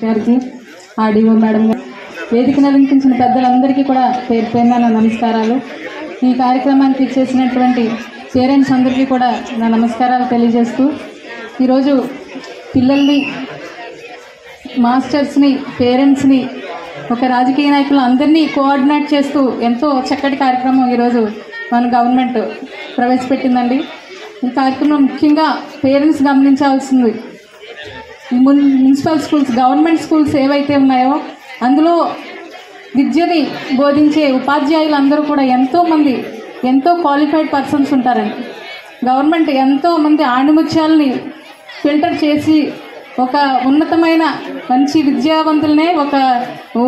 గారికి, RDO madam గారు, వేదికను అలంకరించిన పెద్దలందరికీ కూడా పేరు పేరున నా నమస్కారాలు. ఈ కార్యక్రమానికి ఇచ్చేసినటువంటి పేరెంట్స్ అందరికీ కూడా నా నమస్కారాలు తెలియజేస్తూ, ఈరోజు పిల్లల్ని, మాస్టర్స్ని, పేరెంట్స్ని, ఒక రాజకీయ నాయకులు అందరినీ కోఆర్డినేట్ చేస్తూ ఎంతో చక్కటి కార్యక్రమం ఈరోజు మన గవర్నమెంట్ ప్రవేశపెట్టిందండి. ఈ కార్యక్రమం ముఖ్యంగా పేరెంట్స్ గమనించాల్సింది, మున్సిపల్ స్కూల్స్, గవర్నమెంట్ స్కూల్స్ ఏవైతే ఉన్నాయో అందులో విద్యని బోధించే ఉపాధ్యాయులు అందరూ కూడా ఎంతోమంది ఎంతో క్వాలిఫైడ్ పర్సన్స్ ఉంటారండి. గవర్నమెంట్ ఎంతోమంది ఆణిముత్యాలని ఫిల్టర్ చేసి ఒక ఉన్నతమైన మంచి విద్యావంతులనే ఒక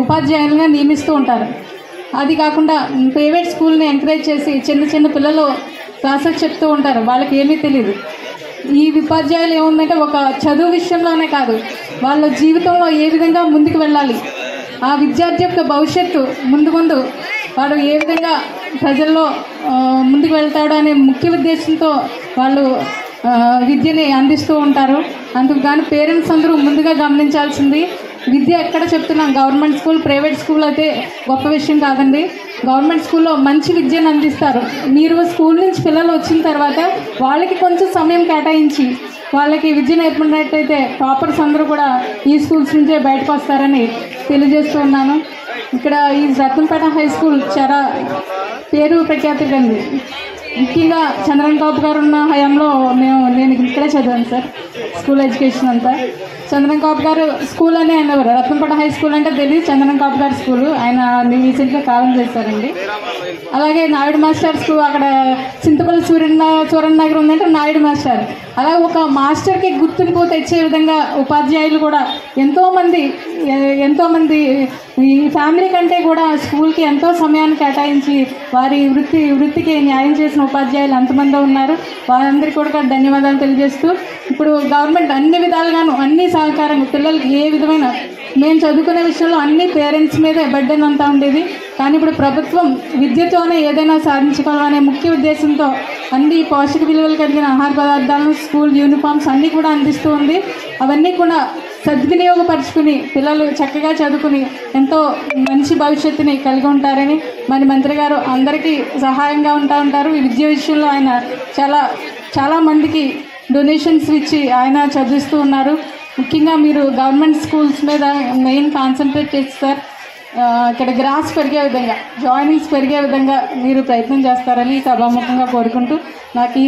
ఉపాధ్యాయులుగా నియమిస్తూ ఉంటారు. అది కాకుండా ప్రైవేట్ స్కూల్ని ఎంకరేజ్ చేసి చిన్న చిన్న పిల్లలు క్లాసెస్ చెప్తూ ఉంటారు, వాళ్ళకి ఏమీ తెలియదు. ఈ ఉపాధ్యాయులు ఏముందంటే ఒక చదువు విషయంలోనే కాదు, వాళ్ళ జీవితంలో ఏ విధంగా ముందుకు వెళ్ళాలి, ఆ విద్యార్థి యొక్క భవిష్యత్తు ముందు వాడు ఏ విధంగా ప్రజల్లో ముందుకు వెళ్తాడు అనే ముఖ్య ఉద్దేశంతో వాళ్ళు విద్యని అందిస్తూ ఉంటారు. అందుకు కానీ పేరెంట్స్ అందరూ ముందుగా గమనించాల్సింది, విద్య ఎక్కడ చెప్తున్నాం, గవర్నమెంట్ స్కూల్, ప్రైవేట్ స్కూల్ అయితే గొప్ప విషయం కాదండి. గవర్నమెంట్ స్కూల్లో మంచి విద్యను అందిస్తారు. మీరు స్కూల్ నుంచి పిల్లలు వచ్చిన తర్వాత వాళ్ళకి కొంచెం సమయం కేటాయించి వాళ్ళకి విద్య నేర్పినట్టయితే టాపర్స్ అందరూ కూడా ఈ స్కూల్స్ నుంచే బయటకు వస్తారని తెలియజేస్తూ ఉన్నాను. ఇక్కడ ఈ రత్నంపేట హై స్కూల్ చాలా పేరు ప్రఖ్యాతి కండి. ముఖ్యంగా చంద్రన్ కాపు గారు ఉన్న హయాంలో నేను ఇక్కడే చదివాను సార్, స్కూల్ ఎడ్యుకేషన్ అంతా. చంద్రన్ కాపు గారు స్కూల్ అని అనేవారు, రత్నంపేట హై స్కూల్ అంటే తెలియదు, చంద్రన్ కాపు గారి స్కూలు. ఆయన రీసెంట్గా కాలం చేశారండి. అలాగే నాయుడు మాస్టర్ స్కూల్, అక్కడ చింతపల్లి సూరన్ నగర్ ఉందంటే నాయుడు మాస్టర్. అలాగే ఒక మాస్టర్కి గుర్తింపు తెచ్చే విధంగా ఉపాధ్యాయులు కూడా ఎంతోమంది ఈ ఫ్యామిలీ కంటే కూడా స్కూల్కి ఎంతో సమయాన్ని కేటాయించి వారి వృత్తికి న్యాయం చేసిన ఉపాధ్యాయులు ఎంతమంది ఉన్నారు, వారందరికీ కూడా ధన్యవాదాలు తెలియజేస్తూ, ఇప్పుడు గవర్నమెంట్ అన్ని విధాలుగాను అన్ని సహకారంగా పిల్లలకి ఏ విధమైన, మేము చదువుకునే విషయంలో అన్ని పేరెంట్స్ మీదే బర్డెన్ అంతా ఉండేది. కానీ ఇప్పుడు ప్రభుత్వం విద్యతోనే ఏదైనా సాధించుకోవాలనే ముఖ్య ఉద్దేశంతో అన్ని పోషక విలువలు కలిగిన ఆహార పదార్థాలను, స్కూల్ యూనిఫామ్స్ అన్నీ కూడా అందిస్తూ ఉంది. అవన్నీ కూడా సద్వినియోగపరుచుకుని పిల్లలు చక్కగా చదువుకుని ఎంతో మంచి భవిష్యత్తుని కలిగి ఉంటారని మరి మంత్రి గారు అందరికీ సహాయంగా ఉంటారు. ఈ విద్య విషయంలో ఆయన చాలా మందికి డొనేషన్స్ ఇచ్చి ఆయన చదివిస్తూ ఉన్నారు. ముఖ్యంగా మీరు గవర్నమెంట్ స్కూల్స్ మీద మెయిన్ కాన్సన్ట్రేట్ చేస్తారు. ఇక్కడ గ్రాస్ పెరిగే విధంగా, జాయినింగ్స్ పెరిగే విధంగా మీరు ప్రయత్నం చేస్తారని సభాముఖంగా కోరుకుంటూ నాకు ఈ